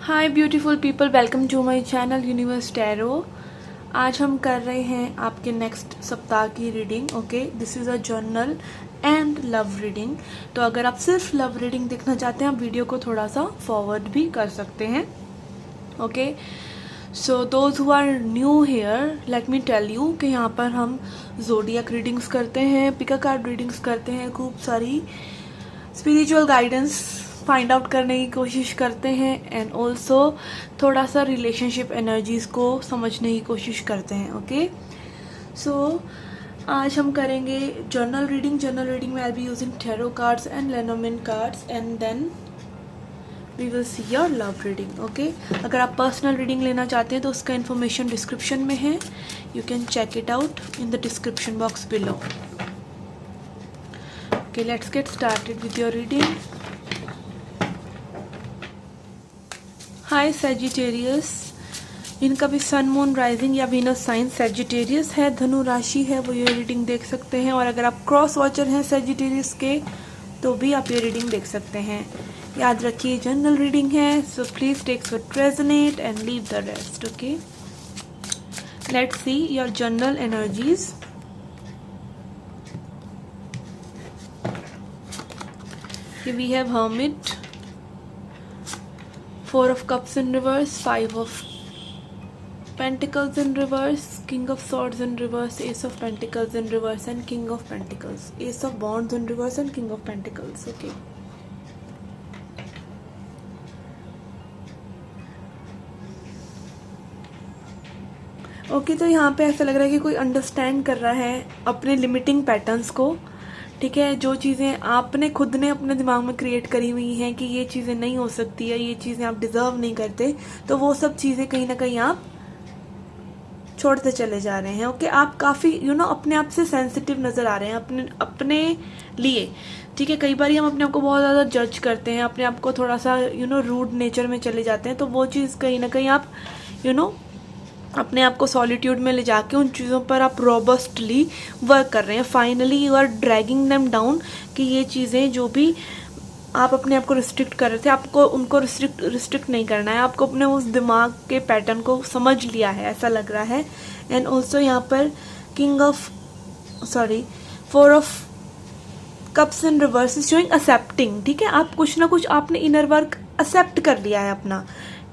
Hi beautiful people, welcome to my channel universe tarot. आज हम कर रहे हैं आपके नेक्स्ट सप्ताह की reading. Okay, this is a general and love reading. तो अगर आप सिर्फ लव रीडिंग देखना चाहते हैं, आप वीडियो को थोड़ा सा फॉरवर्ड भी कर सकते हैं। Okay, so those who are new here, let me tell you कि यहाँ पर हम जोडियक रीडिंग्स करते हैं, पिका कार्ड रीडिंग्स करते हैं, खूब सारी स्पिरिचुअल गाइडेंस फाइंड आउट करने की कोशिश करते हैं एंड ऑल्सो थोड़ा सा रिलेशनशिप एनर्जीज को समझने की कोशिश करते हैं। ओके, सो आज हम करेंगे जर्नल रीडिंग में I B using tarot cards and लेनोमेन cards and then we will see your love reading. Okay, अगर आप पर्सनल रीडिंग लेना चाहते हैं तो उसका इन्फॉर्मेशन डिस्क्रिप्शन में है, you can check it out in the description box below. Okay, let's get started with your reading. Hi Sagittarius, इनका भी सन मून राइजिंग या वीनस साइन सेजिटेरियस है, धनु राशि है, वो ये रीडिंग देख सकते हैं। और अगर आप क्रॉस वॉचर हैं सेजिटेरियस के तो भी आप ये रीडिंग देख सकते हैं। याद रखिए जनरल रीडिंग है, so please take what resonate and leave the rest. Okay, let's see your general energies. We have hermit, Four of Cups in reverse, Five of Pentacles in reverse, King of Swords in reverse, Ace of Pentacles in reverse and King of Pentacles, Ace of Wands in reverse and King of Pentacles. Okay, तो यहाँ पे ऐसा लग रहा है कि कोई understand कर रहा है अपने लिमिटिंग पैटर्न्स को। ठीक है, जो चीज़ें आपने खुद ने अपने दिमाग में क्रिएट करी हुई हैं कि ये चीज़ें नहीं हो सकती है, ये चीज़ें आप डिज़र्व नहीं करते, तो वो सब चीज़ें कहीं ना कहीं आप छोड़ते चले जा रहे हैं। ओके, आप काफ़ी अपने आप से सेंसिटिव नज़र आ रहे हैं अपने लिए। ठीक है, कई बार हम अपने आप को बहुत ज़्यादा जज करते हैं, अपने आप को थोड़ा सा रूड नेचर में चले जाते हैं, तो वो चीज़ कहीं ना कहीं आप अपने आप को सॉलिट्यूड में ले जाके उन चीज़ों पर आप रोबस्टली वर्क कर रहे हैं। Finally you are dragging them down कि ये चीज़ें जो भी आप अपने आप को रिस्ट्रिक्ट कर रहे थे, आपको उनको रिस्ट्रिक्ट नहीं करना है, आपको अपने उस दिमाग के पैटर्न को समझ लिया है, ऐसा लग रहा है। एंड ऑल्सो यहाँ पर four of cups in reverse is showing accepting. ठीक है, आप कुछ ना कुछ आपने इनर वर्क एक्सेप्ट कर लिया है अपना,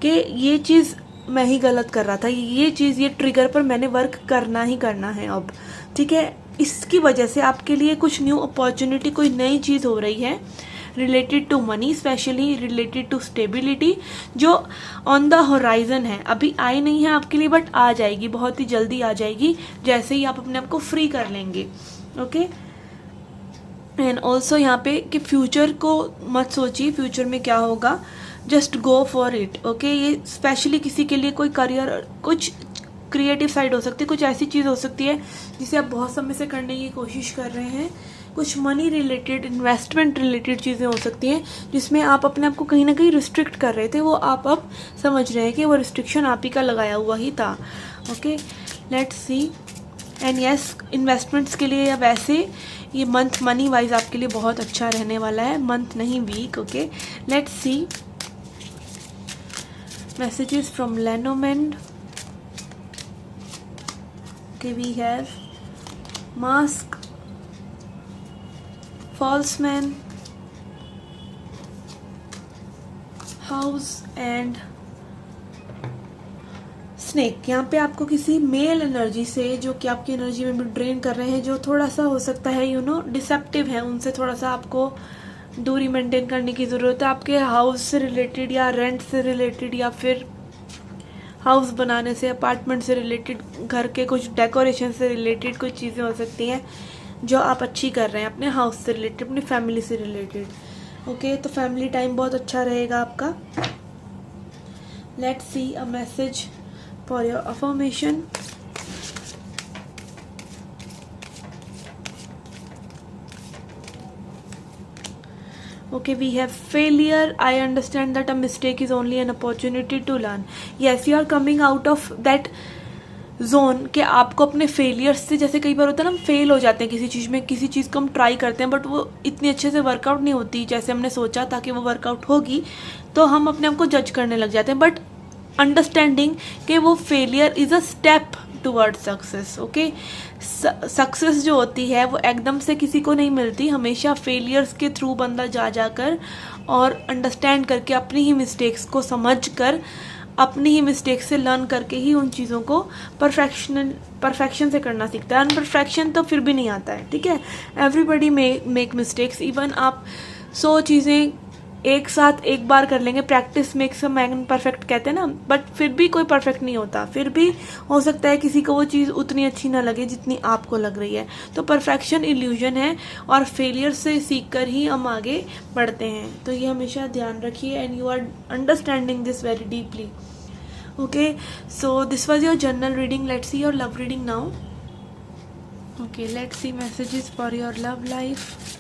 कि ये चीज़ मैं ही गलत कर रहा था, ये चीज़ ये ट्रिगर पर मैंने वर्क करना ही करना है अब। ठीक है, इसकी वजह से आपके लिए कुछ न्यू अपॉर्चुनिटी, कोई नई चीज़ हो रही है related to money, specially related to stability, जो ऑन द होराइजन है। अभी आई नहीं है आपके लिए बट आ जाएगी, बहुत ही जल्दी आ जाएगी, जैसे ही आप अपने आप को फ्री कर लेंगे। ओके, एंड ऑल्सो यहाँ पे कि फ्यूचर को मत सोचिए, फ्यूचर में क्या होगा, just go for it. Okay, ये स्पेशली किसी के लिए कोई करियर, कुछ क्रिएटिव साइड हो सकती है, कुछ ऐसी चीज़ हो सकती है जिसे आप बहुत समय से करने की कोशिश कर रहे हैं, कुछ मनी रिलेटेड, इन्वेस्टमेंट रिलेटेड चीज़ें हो सकती हैं जिसमें आप अपने आप को कहीं ना कहीं रिस्ट्रिक्ट कर रहे थे, वो आप अब समझ रहे हैं कि वो रिस्ट्रिक्शन आप ही का लगाया हुआ ही था। Okay, let's C. And yes, investments के लिए या वैसे ये मंथ मनी वाइज आपके लिए बहुत अच्छा रहने वाला है, मंथ नहीं week. Okay, let's see messages from Lenormand. Okay, we have Mask, False Man, House and Snake। यहाँ पे आपको किसी मेल एनर्जी से, जो कि आपकी एनर्जी में भी ड्रेन कर रहे हैं, जो थोड़ा सा हो सकता है डिसेप्टिव है, उनसे थोड़ा सा आपको दूरी मेंटेन करने की ज़रूरत है। आपके हाउस से रिलेटेड या रेंट से रिलेटेड या फिर हाउस बनाने से, अपार्टमेंट से रिलेटेड, घर के कुछ डेकोरेशन से रिलेटेड कुछ चीज़ें हो सकती हैं जो आप अच्छी कर रहे हैं अपने हाउस से रिलेटेड, अपनी फैमिली से रिलेटेड। ओके, तो फैमिली टाइम बहुत अच्छा रहेगा आपका। Let's see a message for your affirmation. Okay, we have failure. I understand that a mistake is only an opportunity to learn. Yes, you are coming out of that zone कि आपको अपने failures से, जैसे कई बार होता है ना, हम फेल हो जाते हैं किसी चीज़ में, किसी चीज़ को हम ट्राई करते हैं बट वो इतनी अच्छे से वर्कआउट नहीं होती जैसे हमने सोचा था कि वो वर्कआउट होगी, तो हम अपने आप को जज करने लग जाते हैं। बट अंडरस्टैंडिंग कि वो failure is a step toward success. Okay, success जो होती है वो एकदम से किसी को नहीं मिलती, हमेशा फेलियर्स के थ्रू बंदा जा जाकर और अंडरस्टैंड करके अपनी ही मिस्टेक्स को समझ कर, अपनी ही मिस्टेक से लर्न करके ही उन चीज़ों को परफेक्शन से करना सीखता है। अनपरफेक्शन तो फिर भी नहीं आता है, ठीक है। Everybody make mistakes. इवन आप 100 चीज़ें एक साथ एक बार कर लेंगे, practice makes a man perfect कहते हैं ना, बट फिर भी कोई परफेक्ट नहीं होता। फिर भी हो सकता है किसी को वो चीज़ उतनी अच्छी ना लगे जितनी आपको लग रही है। तो परफेक्शन इल्यूजन है और फेलियर से सीख कर ही हम आगे बढ़ते हैं। तो ये हमेशा ध्यान रखिए and you are understanding this very deeply. Okay, so this was your general reading. Let's see your love reading now. Okay, let's see messages for your love life.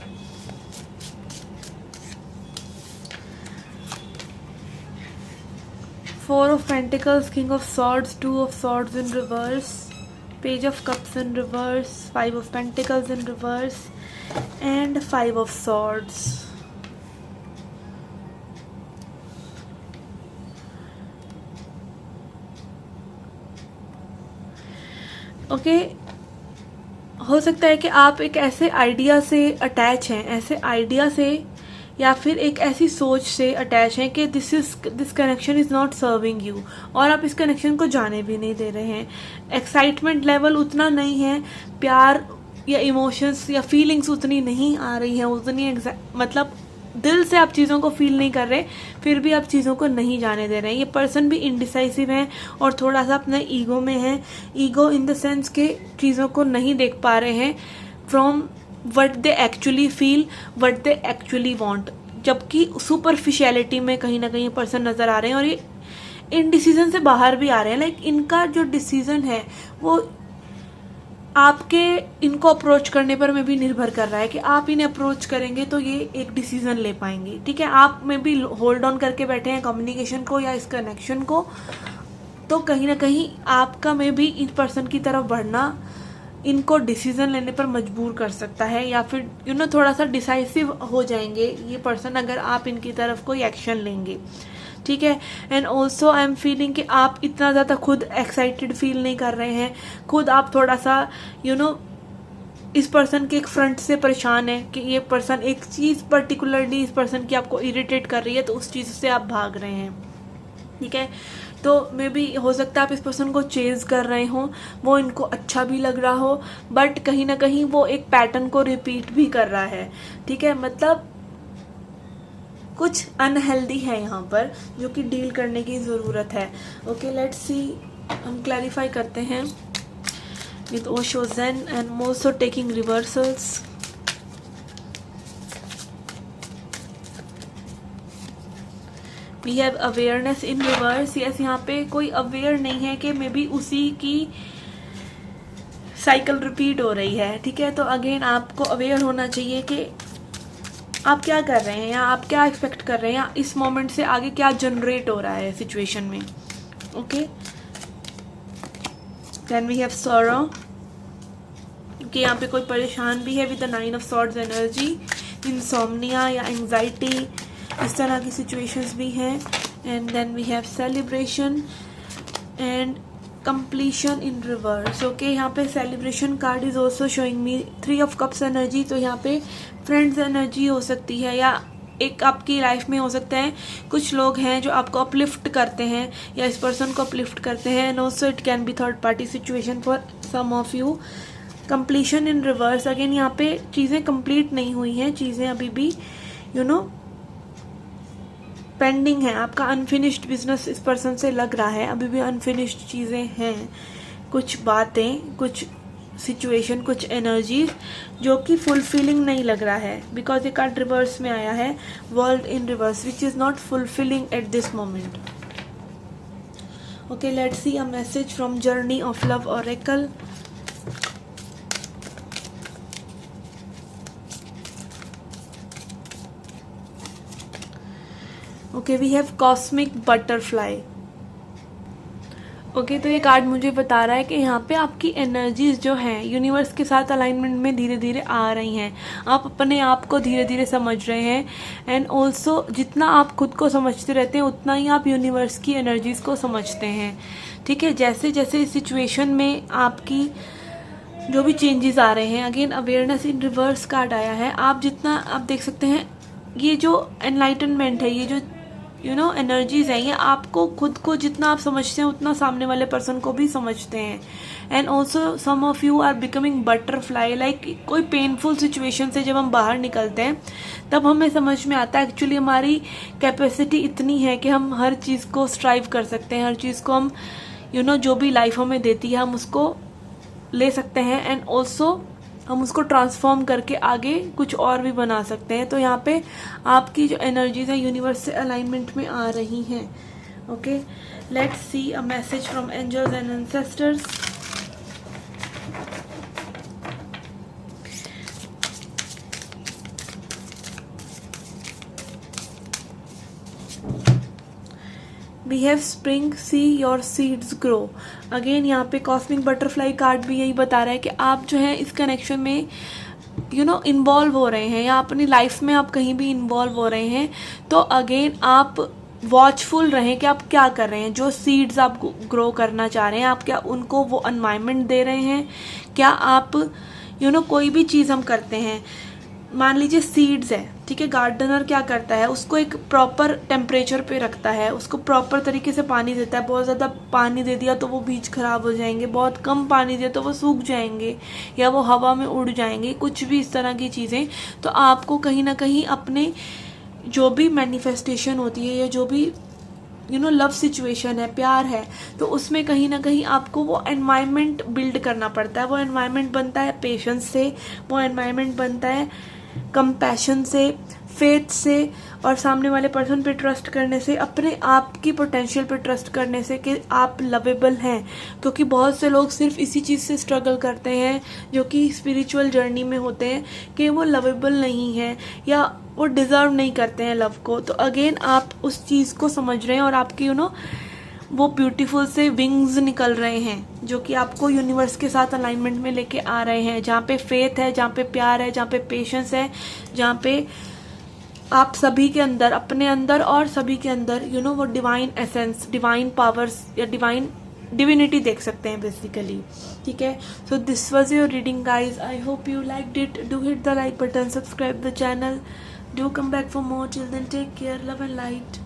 Four of Pentacles, King of Swords, Two of Swords in reverse, Page of Cups in reverse, Five of Pentacles in reverse, and Five of Swords. Okay, हो सकता है कि आप एक ऐसे idea से attach हैं, ऐसे आइडिया से या फिर एक ऐसी सोच से अटैच हैं कि this connection is not serving you, और आप इस कनेक्शन को जाने भी नहीं दे रहे हैं। एक्साइटमेंट लेवल उतना नहीं है, प्यार या इमोशंस या फीलिंग्स उतनी नहीं आ रही हैं, उतनी मतलब दिल से आप चीज़ों को फील नहीं कर रहे, फिर भी आप चीज़ों को नहीं जाने दे रहे हैं। ये पर्सन भी इनडिसाइसिव है और थोड़ा सा अपने ईगो में है। ईगो इन द सेंस के चीज़ों को नहीं देख पा रहे हैं from what they actually feel, what they actually want, जबकि सुपरफिशियलिटी में कहीं ना कहीं पर्सन नज़र आ रहे हैं और ये इन डिसीजन से बाहर भी आ रहे हैं। लाइक इनका जो डिसीजन है वो आपके इनको अप्रोच करने पर में भी निर्भर कर रहा है कि आप इन्हें अप्रोच करेंगे तो ये एक डिसीजन ले पाएंगे, ठीक है। आप में भी होल्ड ऑन करके बैठे हैं कम्युनिकेशन को या इस कनेक्शन को, तो कहीं ना कहीं आपका में भी इन पर्सन की तरफ बढ़ना इनको डिसीजन लेने पर मजबूर कर सकता है, या फिर थोड़ा सा डिसाइसिव हो जाएंगे ये पर्सन अगर आप इनकी तरफ कोई एक्शन लेंगे, ठीक है। And also I am feeling कि आप इतना ज़्यादा खुद एक्साइटेड फील नहीं कर रहे हैं, खुद आप थोड़ा सा इस पर्सन के एक फ्रंट से परेशान है कि ये पर्सन एक चीज़ पर्टिकुलरली इस पर्सन की आपको इरिटेट कर रही है, तो उस चीज़ से आप भाग रहे हैं, ठीक है। तो मे बी हो सकता है आप इस पर्सन को चेज कर रहे हो, वो इनको अच्छा भी लग रहा हो, बट कहीं ना कहीं वो एक पैटर्न को रिपीट भी कर रहा है, ठीक है। मतलब कुछ अनहेल्दी है यहाँ पर जो कि डील करने की ज़रूरत है। ओके, लेट्स सी, हम क्लैरिफाई करते हैं with Osho Zen and Moso taking reversals. We have awareness in reverse. Yes, यहाँ पे कोई अवेयर नहीं है कि मे बी उसी की साइकिल रिपीट हो रही है, ठीक है। तो अगेन आपको अवेयर होना चाहिए कि आप क्या कर रहे हैं या आप क्या एक्सपेक्ट कर रहे हैं या इस मोमेंट से आगे क्या जनरेट हो रहा है सिचुएशन में। Okay, then we have sorrow कि यहाँ पे कोई परेशान भी है with the 9 of swords energy, insomnia या एंजाइटी, इस तरह की सिचुएशंस भी हैं। And then we have celebration and completion in reverse. Okay, यहाँ पे celebration card is also showing me 3 of cups energy. तो यहाँ पे फ्रेंड्स एनर्जी हो सकती है या एक आपकी लाइफ में हो सकता है कुछ लोग हैं जो आपको अपलिफ्ट करते हैं या इस पर्सन को अपलिफ्ट करते हैं। And also it can be third party situation for some of you. Completion in reverse, again यहाँ पे चीज़ें कंप्लीट नहीं हुई हैं, चीज़ें अभी भी पेंडिंग है। आपका अनफिनिश्ड बिजनेस इस पर्सन से लग रहा है, अभी भी अनफिनिश्ड चीज़ें हैं, कुछ बातें, कुछ सिचुएशन, कुछ एनर्जीज जो कि फुलफिलिंग नहीं लग रहा है, बिकॉज ये कार्ड रिवर्स में आया है, world in reverse, which is not fulfilling at this moment. Okay, let's see a message from journey of love oracle. Okay, we have cosmic butterfly. Okay तो ये कार्ड मुझे बता रहा है कि यहाँ पे आपकी एनर्जीज जो हैं यूनिवर्स के साथ अलाइनमेंट में धीरे धीरे आ रही हैं। आप अपने आप को धीरे धीरे समझ रहे हैं एंड ऑल्सो जितना आप खुद को समझते रहते हैं उतना ही आप यूनिवर्स की एनर्जीज को समझते हैं। ठीक है, जैसे जैसे इस सिचुएशन में आपकी जो भी चेंजेस आ रहे हैं, again awareness in reverse card आया है। आप जितना आप देख सकते हैं ये जो एनलाइटनमेंट है, ये जो एनर्जीज है, ये आपको खुद को जितना आप समझते हैं उतना सामने वाले पर्सन को भी समझते हैं। And also some of you are becoming butterfly, like कोई पेनफुल सिचुएशन से जब हम बाहर निकलते हैं तब हमें समझ में आता है एक्चुअली हमारी कैपेसिटी इतनी है कि हम हर चीज़ को स्ट्राइव कर सकते हैं, हर चीज़ को हम जो भी लाइफ हमें देती है हम उसको ले सकते हैं एंड ऑल्सो हम उसको ट्रांसफॉर्म करके आगे कुछ और भी बना सकते हैं। तो यहाँ पे आपकी जो एनर्जीज है यूनिवर्स से अलाइनमेंट में आ रही हैं। Okay, let's see a message from angels and ancestors. We have spring, see your seeds grow. Again यहाँ पे कॉस्मिक बटरफ्लाई कार्ड भी यही बता रहा है कि आप जो है इस कनेक्शन में इन्वॉल्व हो रहे हैं या अपनी लाइफ में आप कहीं भी इन्वॉल्व हो रहे हैं तो अगेन आप वॉचफुल रहें कि आप क्या कर रहे हैं। जो सीड्स आप ग्रो करना चाह रहे हैं आप क्या उनको वो एनवायरनमेंट दे रहे हैं, क्या आप कोई भी चीज़ हम करते हैं, मान लीजिए सीड्स है, ठीक है, गार्डनर क्या करता है उसको एक प्रॉपर टेम्परेचर पे रखता है, उसको प्रॉपर तरीके से पानी देता है। बहुत ज़्यादा पानी दे दिया तो वो बीज खराब हो जाएंगे, बहुत कम पानी दिया तो वो सूख जाएंगे या वो हवा में उड़ जाएंगे, कुछ भी इस तरह की चीज़ें। तो आपको कहीं ना कहीं अपने जो भी मैनिफेस्टेशन होती है या जो भी लव सिचुएशन है, प्यार है, तो उसमें कहीं ना कहीं आपको वो एनवायरनमेंट बिल्ड करना पड़ता है। वो एनवायरनमेंट बनता है पेशेंस से, वो एनवायरनमेंट बनता है कंपैशन से, फेथ से और सामने वाले पर्सन पे ट्रस्ट करने से, अपने आप की पोटेंशियल पे ट्रस्ट करने से कि आप लवेबल हैं। क्योंकि बहुत से लोग सिर्फ इसी चीज़ से स्ट्रगल करते हैं जो कि स्पिरिचुअल जर्नी में होते हैं कि वो लवेबल नहीं है या वो डिज़र्व नहीं करते हैं लव को। तो अगेन आप उस चीज़ को समझ रहे हैं और आपकी वो ब्यूटीफुल से विंग्स निकल रहे हैं जो कि आपको यूनिवर्स के साथ अलाइनमेंट में लेके आ रहे हैं, जहाँ पे फेथ है, जहाँ पे प्यार है, जहाँ पे पेशेंस है, जहाँ पे आप सभी के अंदर, अपने अंदर और सभी के अंदर वो डिवाइन एसेंस, डिवाइन पावर्स या डिविनिटी देख सकते हैं बेसिकली। ठीक है, so this was your reading guys. I hope you liked it. Do hit the like button, subscribe the channel, do come back for more. Till then take care, love and light.